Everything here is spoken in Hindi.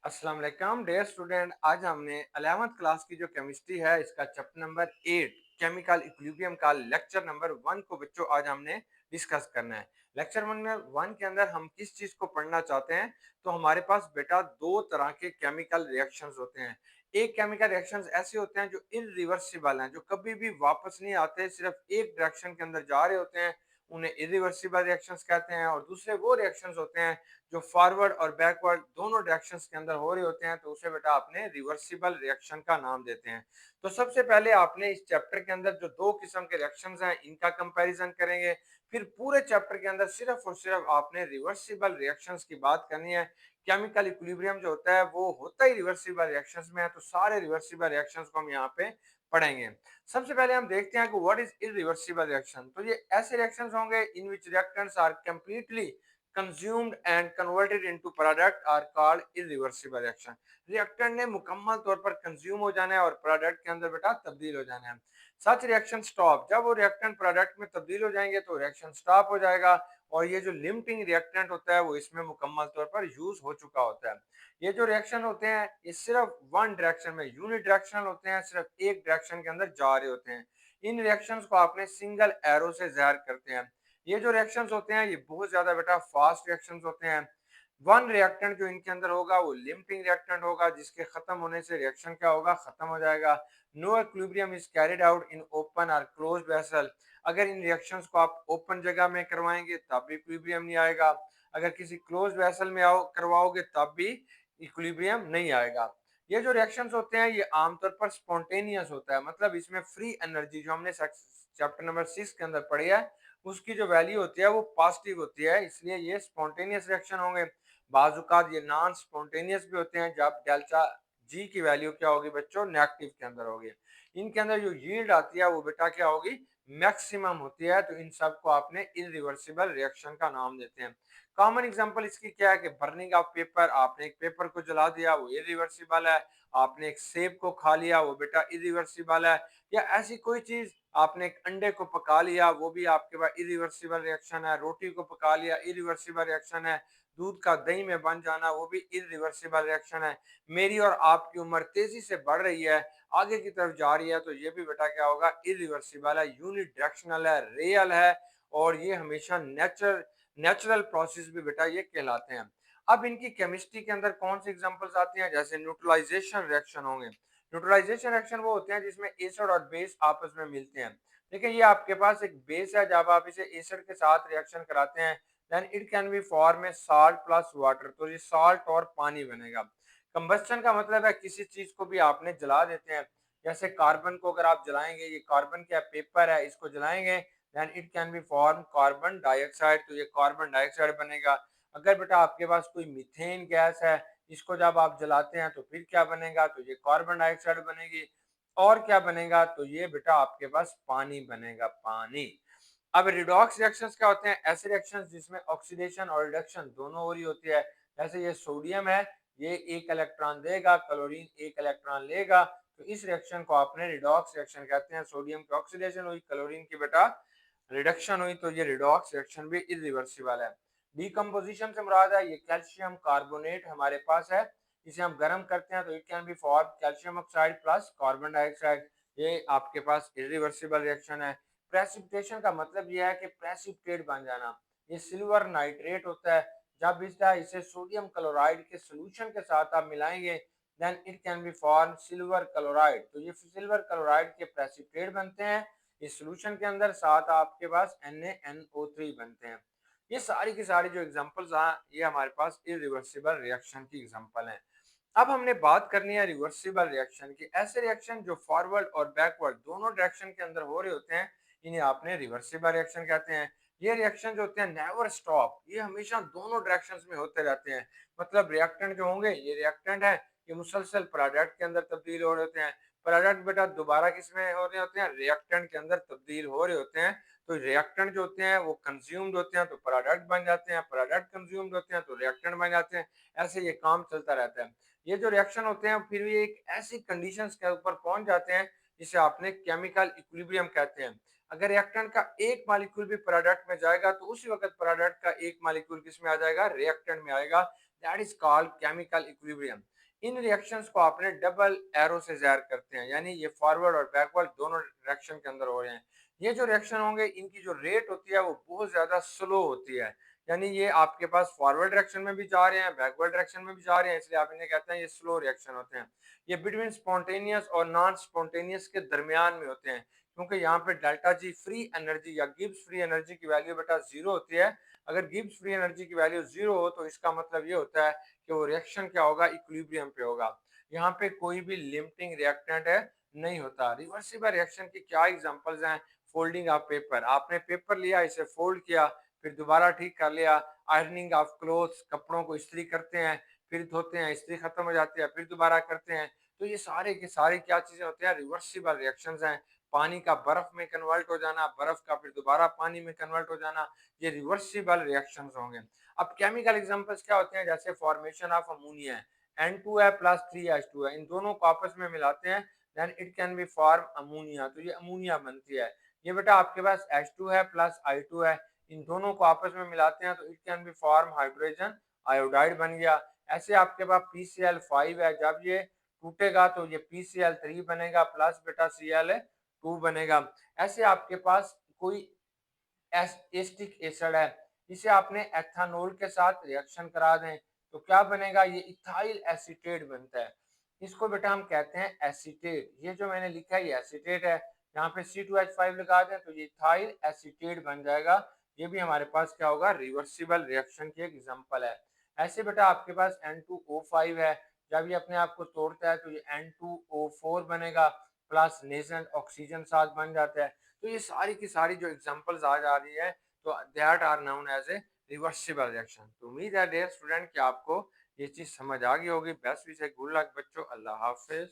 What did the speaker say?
अस्सलाम वालेकुम डियर स्टूडेंट। आज हमने 11th क्लास की जो केमिस्ट्री है इसका चैप्टर नंबर 8 केमिकल इक्विलिब्रियम का लेक्चर नंबर 1 को बच्चों आज हमने डिस्कस करना है। लेक्चर नंबर 1 के अंदर हम किस चीज को पढ़ना चाहते हैं, तो हमारे पास बेटा दो तरह के केमिकल रिएक्शंस होते हैं। एक केमिकल रिएक्शंस ऐसे होते हैं जो इरिवर्सिबल हैं, जो कभी भी वापस नहीं आते, सिर्फ एक डायरेक्शन के अंदर जा रहे होते हैं, उन्हें इरिवर्सिबल रिएक्शंस कहते हैं। और दूसरे वो रिएक्शंस होते हैं जो फॉरवर्ड और बैकवर्ड दोनों डायरेक्शंस के अंदर हो रहे होते हैं, तो उसे बेटा आपने रिवर्सिबल रिएक्शन का नाम देते हैं। तो सबसे पहले आपने इस चैप्टर के अंदर जो दो किस्म के रिएक्शंस हैं इनका कंपैरिजन करेंगे। फिर पूरे चैप्टर के अंदर सिर्फ और सिर्फ आपने रिवर्सिबल रिएक्शंस की बात करनी है। केमिकल इक्विलिब्रियम जो होता है वो होता ही रिवर्सिबल रिएक्शंस में है, तो सारे रिवर्सिबल रिएक्शंस को हम यहाँ पे पढ़ेंगे। सबसे पहले हम देखते हैं कि व्हाट इज इरिवर्सिबल रिएक्शन। तो ये ऐसे रिएक्शंस होंगे in which reactants are completely consumed and converted into product are called irreversible reaction। Reactant ने मुकम्मल तौर पर कंज्यूम हो जाना है और प्रोडक्ट के अंदर बेटा तब्दील हो जाना है। सच रिएक्शन स्टॉप, जब वो रिएक्टेंट प्रोडक्ट में तब्दील हो जाएंगे तो रिएक्शन स्टॉप हो जाएगा और ये जो लिमिटिंग रिएक्टेंट होता है वो इसमें मुकम्मल तौर पर यूज हो चुका होता है। ये जो रिएक्शन होते हैं ये सिर्फ वन डायरेक्शन में यूनि डायरेक्शनल होते हैं, सिर्फ एक डायरेक्शन के अंदर जा रहे होते हैं। इन रिएक्शंस को आपने सिंगल एरो से जाहिर करते हैं। ये जो रिएक्शंस होते हैं ये बहुत ज्यादा बेटा फास्ट रिएक्शंस होते हैं। वन रिएक्टेंट जो इनके अंदर होगा वो लिमिटिंग रिएक्टेंट होगा, जिसके खत्म होने से रिएक्शन क्या होगा, खत्म हो जाएगा। No equilibrium is carried out in open और क्लोज्ड वेसल। अगर इन रिएक्शंस को आप ओपन जगह में करवाएंगे तब भी इक्विलिब्रियम नहीं आएगा, अगर किसी क्लोज वेसल में आओ करवाओगे तब भी इक्विलिब्रियम नहीं आएगा। ये जो रिएक्शंस होते हैं ये आमतौर पर स्पॉन्टेनियस होता है, मतलब इसमें फ्री एनर्जी जो हमने चैप्टर नंबर 6 के अंदर पढ़ी है उसकी जो वैल्यू होती है वो पॉजिटिव होती है, इसलिए ये स्पॉन्टेनियस रिएक्शन होंगे। बाजुकात ये नॉन स्पॉन्टेनियस भी होते हैं जब डेल्टा जी की वैल्यू क्या होगी बच्चों, नेगेटिव के अंदर होगी। इनके अंदर जो यील्ड आती है वो बेटा क्या होगी, मैक्सिमम होती है। तो इन सब को आपने इरिवर्सिबल रिएक्शन का नाम देते हैं। कॉमन एग्जांपल इसकी क्या है कि बर्निंग ऑफ पेपर, आपने एक पेपर को जला दिया वो इरिवर्सिबल है। आपने एक सेब को खा लिया वो बेटा इरिवर्सिबल है। या ऐसी कोई चीज, आपने एक अंडे को पका लिया वो भी आपके पास इरिवर्सिबल रिएक्शन है। रोटी को पका लिया इरिवर्सिबल रिएक्शन है। दूध का दही में बन जाना वो भी इरिवर्सिबल रिएक्शन है। मेरी और आपकी उम्र तेजी से बढ़ रही है, आगे की तरफ जा रही है, तो ये भी बेटा क्या होगा, इरिवर्सिबल है, यूनिडायरेक्शनल है, रियल है। और ये हमेशा नेचुरल प्रोसेस भी बेटा ये कहलाते हैं। अब इनकी केमिस्ट्री के अंदर कौन सी एग्जांपल्स आती हैं, जैसे न्यूट्रलाइजेशन रिएक्शन होंगे। न्यूट्रलाइजेशन रिएक्शन वो होते हैं जिसमें एसिड और बेस आपस में मिलते हैं। देखिए ये आपके पास एक बेस है, जब आप इसे एसिड के साथ रिएक्शन कराते हैं then it can be form a salt plus water, तो ये साल्ट और पानी बनेगा। कंबस्टन का मतलब है किसी चीज को भी आपने जला देते हैं, जैसे कार्बन को अगर आप जलाएंगे, ये कार्बन क्या पेपर है, इसको जलाएंगे then it can be form carbon dioxide, तो ये कार्बन डाइऑक्साइड बनेगा। अगर बेटा आपके पास कोई मीथेन गैस है, इसको जब आप जलाते हैं तो फिर क्या बनेगा, तो ये कार्बन डाइऑक्साइड बनेगी। और क्या बनेगा, तो ये बेटा आपके पास पानी बनेगा, पानी। अब रिडॉक्स रिएक्शंस क्या होते हैं, ऐसे रिएक्शंस जिसमें ऑक्सीडेशन और रिडक्शन दोनों हो रही होती है। जैसे ये सोडियम है, ये एक इलेक्ट्रॉन देगा, क्लोरीन एक इलेक्ट्रॉन लेगा, तो इस रिएक्शन को आपने रिडॉक्स रिएक्शन कहते हैं। सोडियम की ऑक्सीडेशन हुई, क्लोरीन की बेटा रिडक्शन हुई, तो ये रिडॉक्स रिएक्शन भी इरिवर्सिबल है। डीकम्पोजिशन से मुराद है ये कैल्शियम कार्बोनेट हमारे पास है, इसे हम गर्म करते हैं तो it can be form calcium oxide plus carbon dioxide, ये आपके पास इरिवर्सिबल रिएक्शन है। प्रेसिपिटेशन का मतलब यह है कि प्रेसिपिटेट बन जाना। ये सिल्वर नाइट्रेट होता है, जब इसे सोडियम क्लोराइड के सोल्यूशन के साथ आप मिलाएंगे then it can be form silver chloride, तो ये सिल्वर क्लोराइड के प्रेसिपिटेट बनते हैं इस सोल्यूशन के अंदर, साथ आपके पास NaNO3 बनते हैं। ये सारी की सारी जो एग्जांपल्स हैं ये हमारे पास इरिवर्सिबल रिएक्शन की एग्जांपल हैं। अब हमने बात करनी है रिवर्सिबल रिएक्शन की। ऐसे रिएक्शन जो फॉरवर्ड और बैकवर्ड दोनों डायरेक्शन के अंदर हो रहे होते हैं इन्हें आपने रिवर्सिबल रिएक्शन कहते हैं। ये रिएक्शन जो होते हैं नेवर स्टॉप, ये हमेशा दोनों डायरेक्शंस में होते रहते हैं। मतलब रिएक्टेंट जो होंगे, ये रिएक्टेंट है, ये मुसलसल प्रोडक्ट के अंदर तब्दील हो रहे होते हैं। प्रोडक्ट बेटा दोबारा किस में हो रहे होते हैं, रिएक्टेंट के अंदर तब्दील हो रहे होते हैं। तो रिएक्टेंट जो होते हैं वो कंज्यूम्ड होते हैं तो प्रोडक्ट बन जाते हैं, प्रोडक्ट कंज्यूम्ड होते हैं तो रिएक्टेंट बन जाते हैं। ऐसे ये काम चलता रहता है। ये जो रिएक्शन होते हैं फिर भी एक ऐसी कंडीशंस के ऊपर पहुंच जाते हैं जिसे आपने केमिकल इक्विलिब्रियम कहते हैं। अगर रिएक्टेंट का एक मॉलिक्यूल भी प्रोडक्ट में जाएगा तो उसी वक्त प्रोडक्ट का एक मॉलिक्यूल किस में आ जाएगा, रिएक्टेंट में आएगा। That is called chemical equilibrium. In reactions को आपने डबल एरो से ज़ाहिर करते हैं, यानी ये फॉरवर्ड और बैकवर्ड दोनों डायरेक्शन के अंदर हो रहे हैं। ये जो रिएक्शन होंगे इनकी जो रेट होती है वो बहुत ज़्यादा स्लो होती है, यानी ये आपके पास फॉरवर्ड डायरेक्शन में भी जा रहे हैं, बैकवर्ड डायरेक्शन में भी जा रहे हैं, इसलिए आप इन्हें कहते हैं ये स्लो रिएक्शन होते हैं। ये बिटवीन स्पॉन्टेनियस और नॉन स्पॉन्टेनियस के दरमियान में होते हैं, क्योंकि यहाँ पे डेल्टा जी फ्री एनर्जी या गिब्स फ्री एनर्जी की वैल्यू बेटा जीरो होती है। अगर गिब्स फ्री एनर्जी की वैल्यू जीरो हो तो इसका मतलब ये होता है कि वो रिएक्शन क्या होगा, इक्विलिब्रियम पे होगा। यहाँ पे कोई भी लिमिटिंग रिएक्टेंट है नहीं होता। रिवर्सिबल रिएक्शन की क्या एग्जांपल्स हैं? फोल्डिंग ऑफ पेपर, आपने पेपर लिया, इसे फोल्ड किया, फिर दोबारा ठीक कर लिया। आयरनिंग ऑफ क्लोथ्स, कपड़ों को इस्त्री करते हैं, फिर धोते हैं, इस्त्री खत्म हो जाती है, फिर दोबारा करते हैं। तो ये सारे के सारे क्या चीजें होते हैं? रिवर्सिबल रिएक्शंस हैं। पानी का बर्फ में कन्वर्ट हो जाना, बर्फ का फिर दोबारा पानी में कन्वर्ट हो जाना, ये रिवर्सिबल रिएक्शंस होंगे। अब केमिकल एग्जांपल्स क्या होते हैं? जैसे फॉर्मेशन ऑफ अमोनिया है, N2 है प्लस 3H2 है, इन दोनों को आपस में मिलाते हैं, then it can be form ammonia, तो ये अमोनिया बनती है। ये बेटा आपके पास H2 है प्लस I2 है, इन दोनों को आपस में मिलाते हैं तो it can be form hydrogen iodide बन गया। ऐसे आपके पास PCl5 है, जब ये टूटेगा तो ये PCl3 बनेगा प्लस बेटा Cl2 बनेगा। ऐसे आपके पास कोई एस्टिक एसिड है, इसे आपने एथानॉल के साथ रिएक्शन करा दें तो क्या बनेगा? ये इथाइल एसीटेट बनता है। इसको बेटा हम कहते हैं एसीटेट। ये जो मैंने लिखा है ये एसीटेट है, यहाँ पे C2H5 लगा दें तो ये इथाइल एसीटेट बन जाएगा। ये भी हमारे पास क्या होगा? रिवर्सिबल रिएक्शन की एक एग्जांपल है। ऐसे बेटा आपके पास N2O5 है, जब ये अपने आप को तोड़ता है तो ये N2O4 बनेगा प्लस नेसेंट ऑक्सीजन साथ बन जाता है। तो ये सारी की सारी जो एग्जांपल्स आज आ रही है तो that are known as a reversible reaction. तो उम्मीद है डियर स्टूडेंट कि आपको ये चीज समझ आ गई होगी। बेस्ट विश है, गुड लक बच्चों, अल्लाह हाफिज।